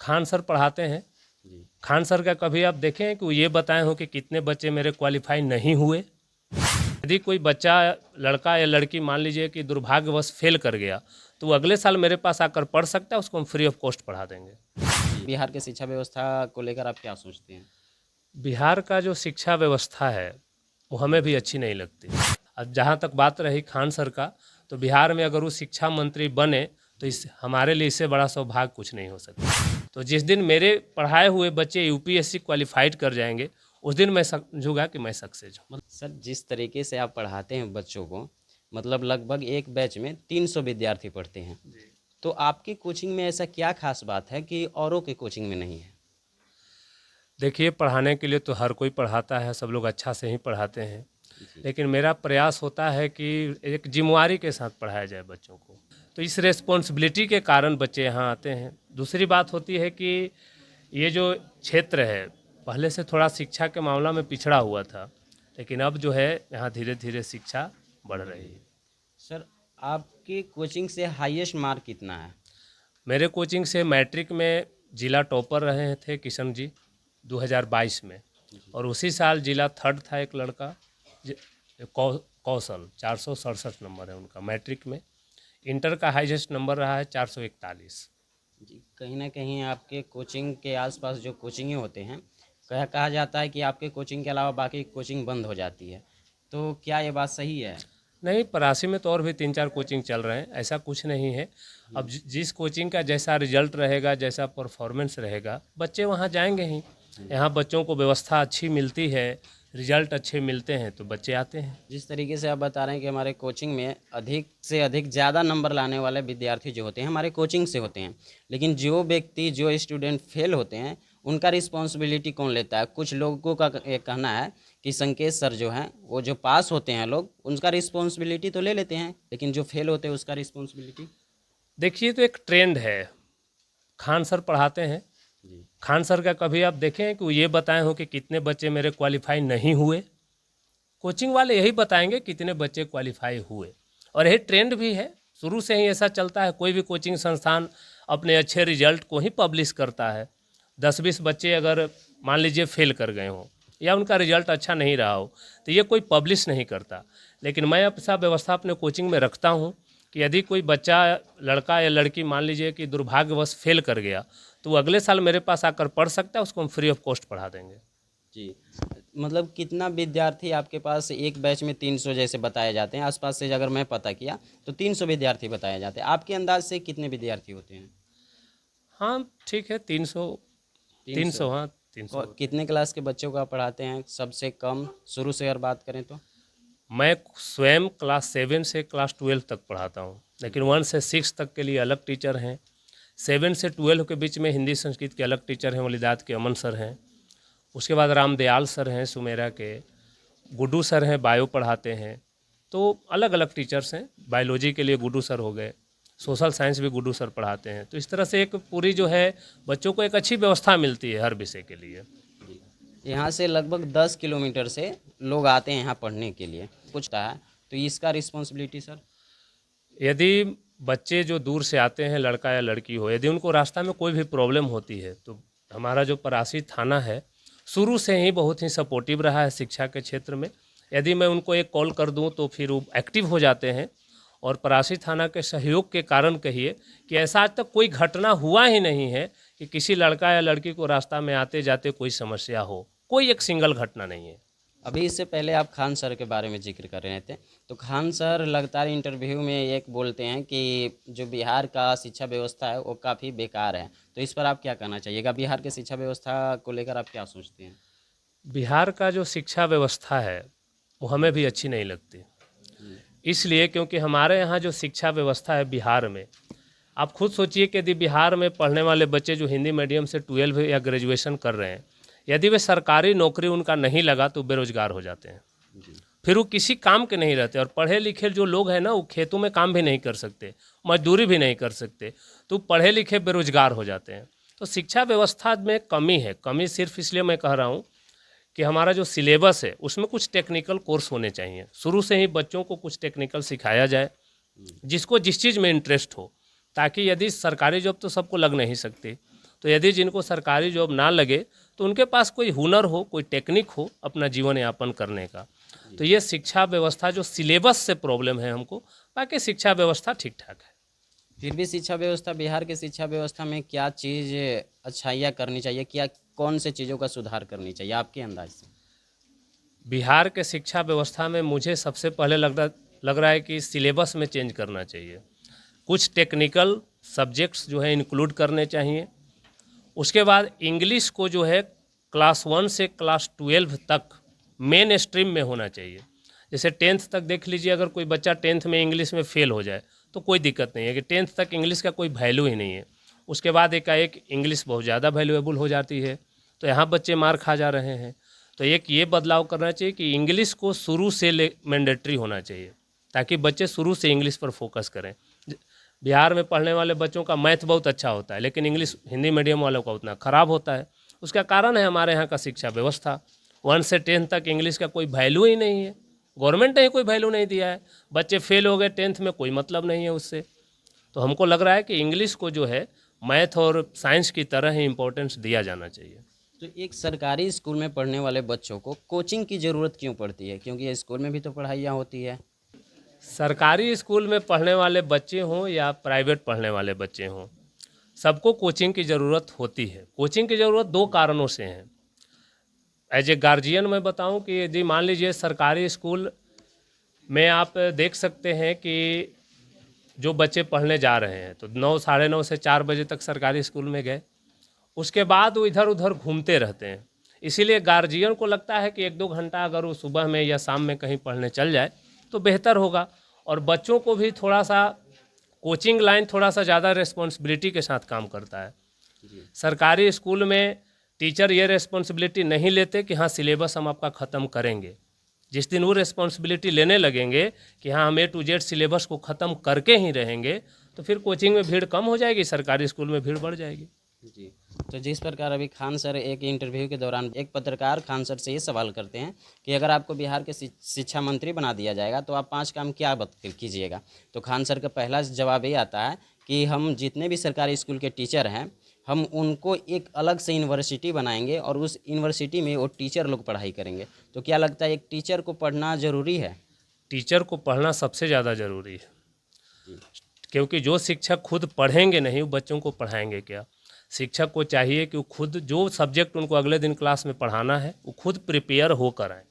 Khan sir पढ़ाते हैं। जी। Khan sir का कभी आप देखें हैं कि वो ये बताए हो कि कितने बच्चे मेरे क्वालिफाई नहीं हुए। यदि कोई बच्चा, लड़का या लड़की मान लीजिए कि दुर्भाग्यवश फेल कर गया, तो वो अगले साल मेरे पास आकर पढ़ सकता है, उसको हम फ्री ऑफ कॉस्ट पढ़ा देंगे। बिहार के शिक्षा व्यवस्था को लेकर आप क्या सोचते हैं? बिहार का जो शिक्षा व्यवस्था है वो हमें भी अच्छी नहीं लगती। अब जहाँ तक बात रही खान सर का, तो बिहार में अगर वो शिक्षा मंत्री बने तो इस हमारे लिए इससे बड़ा सौभाग्य कुछ नहीं हो सकता। तो जिस दिन मेरे पढ़ाए हुए बच्चे यूपीएससी क्वालिफाइड कर जाएंगे, उस दिन मैं समझूंगा कि मैं सक्सेस हूँ। सर, जिस तरीके से आप पढ़ाते हैं बच्चों को, मतलब लगभग एक बैच में 300 विद्यार्थी पढ़ते हैं, तो आपकी कोचिंग में ऐसा क्या खास बात है कि औरों के कोचिंग में नहीं है? देखिए, पढ़ाने के लिए तो हर कोई पढ़ाता है, सब लोग अच्छा से ही पढ़ाते हैं, जी। लेकिन मेरा प्रयास होता है कि एक जिम्मेवारी के साथ पढ़ाया जाए बच्चों को। तो इस रिस्पॉन्सिबिलिटी के कारण बच्चे यहाँ आते हैं। दूसरी बात होती है कि ये जो क्षेत्र है पहले से थोड़ा शिक्षा के मामला में पिछड़ा हुआ था, लेकिन अब जो है यहाँ धीरे धीरे शिक्षा बढ़ रही है। सर, आपकी कोचिंग से हाईएस्ट मार्क कितना है? मेरे कोचिंग से मैट्रिक में जिला टॉपर रहे थे किशन जी 2022 में, और उसी साल जिला थर्ड था एक लड़का कौशल, 467 नंबर है उनका मैट्रिक में। इंटर का हाईएस्ट नंबर रहा है 441। जी, कहीं ना कहीं आपके कोचिंग के आसपास जो कोचिंगें होते हैं, कहा जाता है कि आपके कोचिंग के अलावा बाकी कोचिंग बंद हो जाती है, तो क्या ये बात सही है? नहीं, परासी में तो और भी 3-4 कोचिंग चल रहे हैं, ऐसा कुछ नहीं है। अब जिस कोचिंग का जैसा रिजल्ट रहेगा, जैसा परफॉर्मेंस रहेगा, बच्चे वहाँ जाएंगे ही। यहाँ बच्चों को व्यवस्था अच्छी मिलती है, रिजल्ट अच्छे मिलते हैं तो बच्चे आते हैं। जिस तरीके से आप बता रहे हैं कि हमारे कोचिंग में अधिक से अधिक ज़्यादा नंबर लाने वाले विद्यार्थी जो होते हैं हमारे कोचिंग से होते हैं, लेकिन जो व्यक्ति, जो स्टूडेंट फेल होते हैं, उनका रिस्पॉन्सिबिलिटी कौन लेता है? कुछ लोगों का ये कहना है कि संकेत सर जो हैं, वो जो पास होते हैं लोग, उनका रिस्पॉन्सिबिलिटी तो ले लेते हैं, लेकिन जो फेल होते हैं उसका रिस्पॉन्सिबिलिटी। देखिए, तो एक ट्रेंड है, खान सर पढ़ाते हैं। जी। खान सर का कभी आप देखें कि वो ये बताए हो कि कितने बच्चे मेरे क्वालिफाई नहीं हुए। कोचिंग वाले यही बताएंगे कितने बच्चे क्वालिफाई हुए, और यही ट्रेंड भी है, शुरू से ही ऐसा चलता है। कोई भी कोचिंग संस्थान अपने अच्छे रिजल्ट को ही पब्लिश करता है। 10-20 बच्चे अगर मान लीजिए फेल कर गए हों या उनका रिजल्ट अच्छा नहीं रहा हो, तो ये कोई पब्लिश नहीं करता। लेकिन मैं ऐसा व्यवस्था अपने कोचिंग में रखता हूँ कि यदि कोई बच्चा, लड़का या लड़की मान लीजिए कि दुर्भाग्यवश फेल कर गया, तो वो अगले साल मेरे पास आकर पढ़ सकता है, उसको हम फ्री ऑफ कॉस्ट पढ़ा देंगे। जी, मतलब कितना विद्यार्थी आपके पास एक बैच में 300 जैसे बताए जाते हैं, आसपास से अगर मैं पता किया तो 300 विद्यार्थी बताए जाते हैं, आपके अंदाज से कितने विद्यार्थी होते हैं? हाँ ठीक है, 300। 300। 300, हाँ 300 होते हैं। कितने क्लास के बच्चों को आप पढ़ाते हैं सबसे कम, शुरू से अगर बात करें तो? मैं स्वयं क्लास 7 से क्लास 12 तक पढ़ाता हूँ, लेकिन 1 से 6 तक के लिए अलग टीचर हैं। 7 से 12 के बीच में हिंदी संस्कृत के अलग टीचर हैं, वलीदात के अमन सर हैं। उसके बाद रामदयाल सर हैं सुमेरा के, गुड्डू सर हैं बायो पढ़ाते हैं। तो अलग अलग टीचर्स हैं। बायोलॉजी के लिए गुड्डू सर हो गए, सोशल साइंस भी गुड्डू सर पढ़ाते हैं। तो इस तरह से एक पूरी जो है बच्चों को एक अच्छी व्यवस्था मिलती है हर विषय के लिए। यहाँ से लगभग 10 किलोमीटर से लोग आते हैं यहाँ पढ़ने के लिए, कुछ है तो इसका रिस्पॉन्सिबिलिटी सर? यदि बच्चे जो दूर से आते हैं, लड़का या लड़की हो, यदि उनको रास्ता में कोई भी प्रॉब्लम होती है, तो हमारा जो परासी थाना है शुरू से ही बहुत ही सपोर्टिव रहा है शिक्षा के क्षेत्र में। यदि मैं उनको एक कॉल कर दूं तो फिर वो एक्टिव हो जाते हैं, और परासी थाना के सहयोग के कारण कहिए कि ऐसा आज तक कोई घटना हुआ ही नहीं है कि किसी लड़का या लड़की को रास्ता में आते जाते कोई समस्या हो। कोई एक सिंगल घटना नहीं है। अभी इससे पहले आप खान सर के बारे में जिक्र कर रहे थे, तो खान सर लगातार इंटरव्यू में एक बोलते हैं कि जो बिहार का शिक्षा व्यवस्था है वो काफ़ी बेकार है, तो इस पर आप क्या कहना चाहिएगा? बिहार के शिक्षा व्यवस्था को लेकर आप क्या सोचते हैं? बिहार का जो शिक्षा व्यवस्था है वो हमें भी अच्छी नहीं लगती, इसलिए क्योंकि हमारे यहाँ जो शिक्षा व्यवस्था है बिहार में, आप खुद सोचिए कि यदि बिहार में पढ़ने वाले बच्चे जो हिंदी मीडियम से 12 या ग्रेजुएशन कर रहे हैं, यदि वे सरकारी नौकरी उनका नहीं लगा तो बेरोजगार हो जाते हैं। फिर वो किसी काम के नहीं रहते, और पढ़े लिखे जो लोग हैं ना, वो खेतों में काम भी नहीं कर सकते, मजदूरी भी नहीं कर सकते, तो पढ़े लिखे बेरोजगार हो जाते हैं। तो शिक्षा व्यवस्था में कमी है। कमी सिर्फ इसलिए मैं कह रहा हूँ कि हमारा जो सिलेबस है उसमें कुछ टेक्निकल कोर्स होने चाहिए। शुरू से ही बच्चों को कुछ टेक्निकल सिखाया जाए, जिसको जिस चीज़ में इंटरेस्ट हो, ताकि यदि सरकारी जॉब तो सबको लग नहीं सकती, तो यदि जिनको सरकारी जॉब ना लगे तो उनके पास कोई हुनर हो, कोई टेक्निक हो अपना जीवन यापन करने का। तो ये शिक्षा व्यवस्था जो सिलेबस से प्रॉब्लम है हमको, बाकी शिक्षा व्यवस्था ठीक ठाक है। फिर भी शिक्षा व्यवस्था, बिहार की शिक्षा व्यवस्था में क्या चीज़ अच्छाइयाँ करनी चाहिए, क्या कौन से चीज़ों का सुधार करनी चाहिए आपके अंदाज से? बिहार के शिक्षा व्यवस्था में मुझे सबसे पहले लग रहा है कि सिलेबस में चेंज करना चाहिए। कुछ टेक्निकल सब्जेक्ट्स जो है इंक्लूड करने चाहिए। उसके बाद इंग्लिश को जो है क्लास 1 से क्लास 12 तक मेन स्ट्रीम में होना चाहिए। जैसे 10th तक देख लीजिए, अगर कोई बच्चा 10th में इंग्लिश में फेल हो जाए तो कोई दिक्कत नहीं है कि 10th तक इंग्लिश का कोई वैल्यू ही नहीं है। उसके बाद एकाएक इंग्लिश बहुत ज़्यादा वैल्यूएबल हो जाती है, तो यहाँ बच्चे मार खा जा रहे हैं। तो एक ये बदलाव करना चाहिए कि इंग्लिश को शुरू से मैंडेटरी होना चाहिए, ताकि बच्चे शुरू से इंग्लिश पर फोकस करें। बिहार में पढ़ने वाले बच्चों का मैथ बहुत अच्छा होता है, लेकिन इंग्लिश हिंदी मीडियम वालों का उतना ख़राब होता है। उसका कारण है हमारे यहाँ का शिक्षा व्यवस्था। 1 से 10 तक इंग्लिश का कोई वैल्यू ही नहीं है, गवर्नमेंट ने कोई वैल्यू नहीं दिया है। बच्चे फेल हो गए 10th में, कोई मतलब नहीं है उससे। तो हमको लग रहा है कि इंग्लिश को जो है मैथ और साइंस की तरह ही इम्पोर्टेंस दिया जाना चाहिए। तो एक सरकारी स्कूल में पढ़ने वाले बच्चों को कोचिंग की ज़रूरत क्यों पड़ती है? क्योंकि स्कूल में भी तो पढ़ाइयाँ होती है। सरकारी स्कूल में पढ़ने वाले बच्चे हों या प्राइवेट पढ़ने वाले बच्चे हों, सबको कोचिंग की ज़रूरत होती है। कोचिंग की ज़रूरत 2 कारणों से है। एज ए गार्जियन मैं बताऊं कि यदि मान लीजिए सरकारी स्कूल में आप देख सकते हैं कि जो बच्चे पढ़ने जा रहे हैं तो 9, साढ़े 9 से 4 बजे तक सरकारी स्कूल में गए, उसके बाद वो इधर उधर घूमते रहते हैं। इसीलिए गार्जियन को लगता है कि 1-2 घंटा अगर वो सुबह में या शाम में कहीं पढ़ने चल जाए तो बेहतर होगा। और बच्चों को भी थोड़ा सा कोचिंग लाइन थोड़ा सा ज़्यादा रिस्पॉन्सिबिलिटी के साथ काम करता है। सरकारी स्कूल में टीचर ये रिस्पॉन्सिबिलिटी नहीं लेते कि हाँ सिलेबस हम आपका ख़त्म करेंगे। जिस दिन वो रिस्पॉन्सिबिलिटी लेने लगेंगे कि हाँ हम A to Z सिलेबस को ख़त्म करके ही रहेंगे, तो फिर कोचिंग में भीड़ कम हो जाएगी, सरकारी स्कूल में भीड़ बढ़ जाएगी। जी, तो जिस प्रकार अभी खान सर एक इंटरव्यू के दौरान एक पत्रकार खान सर से ये सवाल करते हैं कि अगर आपको बिहार के शिक्षा मंत्री बना दिया जाएगा तो आप 5 काम क्या कीजिएगा? तो खान सर का पहला जवाब ये आता है कि हम जितने भी सरकारी स्कूल के टीचर हैं, हम उनको एक अलग से यूनिवर्सिटी बनाएंगे और उस यूनिवर्सिटी में वो टीचर लोग पढ़ाई करेंगे। तो क्या लगता है एक टीचर को पढ़ना ज़रूरी है? टीचर को पढ़ना सबसे ज़्यादा ज़रूरी है, क्योंकि जो शिक्षक खुद पढ़ेंगे नहीं वो बच्चों को पढ़ाएंगे क्या। शिक्षक को चाहिए कि वो खुद जो सब्जेक्ट उनको अगले दिन क्लास में पढ़ाना है वो खुद प्रिपेयर होकर आएँ।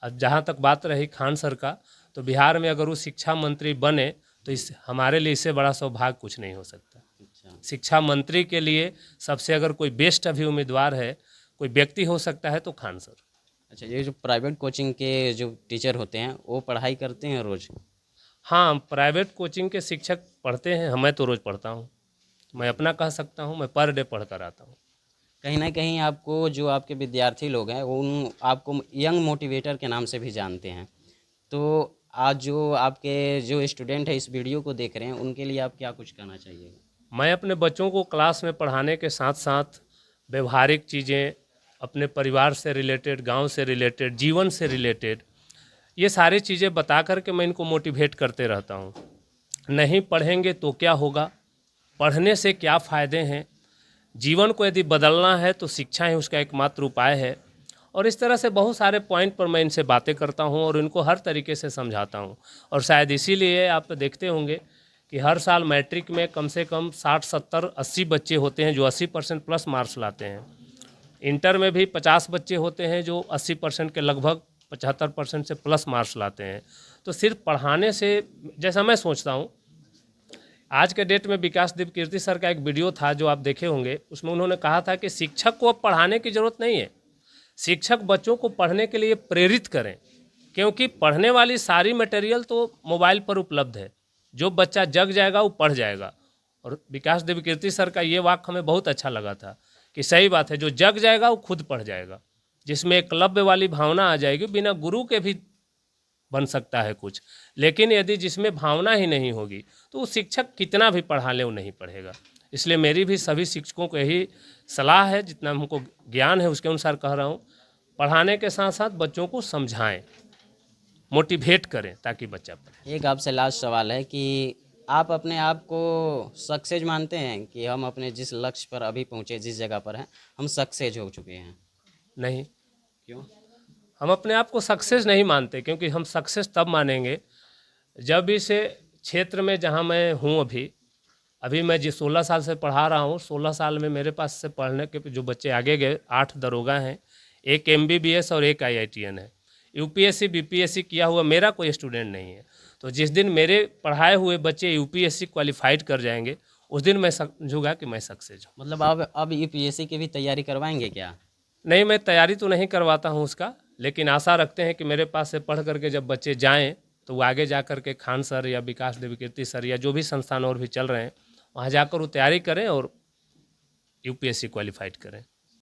अब जहाँ तक बात रही खान सर का, तो बिहार में अगर वो शिक्षा मंत्री बने तो इस हमारे लिए इससे बड़ा सौभाग्य कुछ नहीं हो सकता। अच्छा, शिक्षा मंत्री के लिए सबसे अगर कोई बेस्ट अभी उम्मीदवार है, कोई व्यक्ति हो सकता है तो खान सर। अच्छा, ये जो प्राइवेट कोचिंग के जो टीचर होते हैं वो पढ़ाई करते हैं रोज़? हाँ, प्राइवेट कोचिंग के शिक्षक पढ़ते हैं, मैं तो रोज़ पढ़ता हूँ। मैं अपना कह सकता हूँ, मैं पर डे पढ़ कर आता हूँ। कहीं ना कहीं आपको जो आपके विद्यार्थी लोग हैं उन आपको यंग मोटिवेटर के नाम से भी जानते हैं। तो आज जो आपके जो स्टूडेंट है इस वीडियो को देख रहे हैं उनके लिए आप क्या कुछ कहना चाहिएगा? मैं अपने बच्चों को क्लास में पढ़ाने के साथ साथ व्यवहारिक चीज़ें, अपने परिवार से रिलेटेड, गांव से रिलेटेड, जीवन से रिलेटेड, ये सारी चीज़ें बता कर के मैं इनको मोटिवेट करते रहता हूँ। नहीं पढ़ेंगे तो क्या होगा, पढ़ने से क्या फ़ायदे हैं, जीवन को यदि बदलना है तो शिक्षा ही उसका एकमात्र उपाय है। और इस तरह से बहुत सारे पॉइंट पर मैं इनसे बातें करता हूँ और इनको हर तरीके से समझाता हूँ। और शायद इसीलिए आप देखते होंगे कि हर साल मैट्रिक में कम से कम 60, 70, 80 बच्चे होते हैं जो 80% प्लस मार्क्स लाते हैं। इंटर में भी 50 बच्चे होते हैं जो 80% के लगभग 75% से प्लस मार्क्स लाते हैं। तो सिर्फ पढ़ाने से, जैसा मैं सोचता हूँ, आज के डेट में विकास दीप कीर्ति सर का एक वीडियो था जो आप देखे होंगे, उसमें उन्होंने कहा था कि शिक्षक को अब पढ़ाने की ज़रूरत नहीं है, शिक्षक बच्चों को पढ़ने के लिए प्रेरित करें, क्योंकि पढ़ने वाली सारी मटेरियल तो मोबाइल पर उपलब्ध है। जो बच्चा जग जाएगा वो पढ़ जाएगा। और विकास देव कीर्ति सर का ये वाक्य हमें बहुत अच्छा लगा था कि सही बात है, जो जग जाएगा वो खुद पढ़ जाएगा, जिसमें एकलव्य वाली भावना आ जाएगी। बिना गुरु के भी बन सकता है कुछ, लेकिन यदि जिसमें भावना ही नहीं होगी तो वो शिक्षक कितना भी पढ़ा ले वो नहीं पढ़ेगा। इसलिए मेरी भी सभी शिक्षकों को यही सलाह है, जितना हमको ज्ञान है उसके अनुसार कह रहा हूँ, पढ़ाने के साथ साथ बच्चों को समझाएं, मोटिवेट करें ताकि बच्चा पढ़े। एक आपसे लास्ट सवाल है कि आप अपने आप को सक्सेस मानते हैं कि हम अपने जिस लक्ष्य पर अभी पहुँचे, जिस जगह पर हैं, हम सक्सेस हो चुके हैं? नहीं, क्यों? हम अपने आप को सक्सेस नहीं मानते, क्योंकि हम सक्सेस तब मानेंगे जब इस क्षेत्र में जहाँ मैं हूँ अभी अभी मैं जिस 16 साल से पढ़ा रहा हूँ, 16 साल में मेरे पास से पढ़ने के जो बच्चे आगे गए 8 दरोगा हैं, एक MBBS और एक IITN है। UPSC BPSC किया हुआ मेरा कोई स्टूडेंट नहीं है। तो जिस दिन मेरे पढ़ाए हुए बच्चे UPSC क्वालिफाइड कर जाएंगे, उस दिन मैं समझूंगा कि मैं सक्सेस हूँ। मतलब अब यूपीएससी की भी तैयारी करवाएंगे क्या? नहीं, मैं तैयारी तो नहीं करवाता हूँ उसका, लेकिन आशा रखते हैं कि मेरे पास से पढ़ करके जब बच्चे जाएँ तो वो आगे जा कर के खान सर या विकास देवकीर्ति सर या जो भी संस्थान और भी चल रहे हैं, वहाँ जाकर वो तैयारी करें और UPSC क्वालिफाइड करें।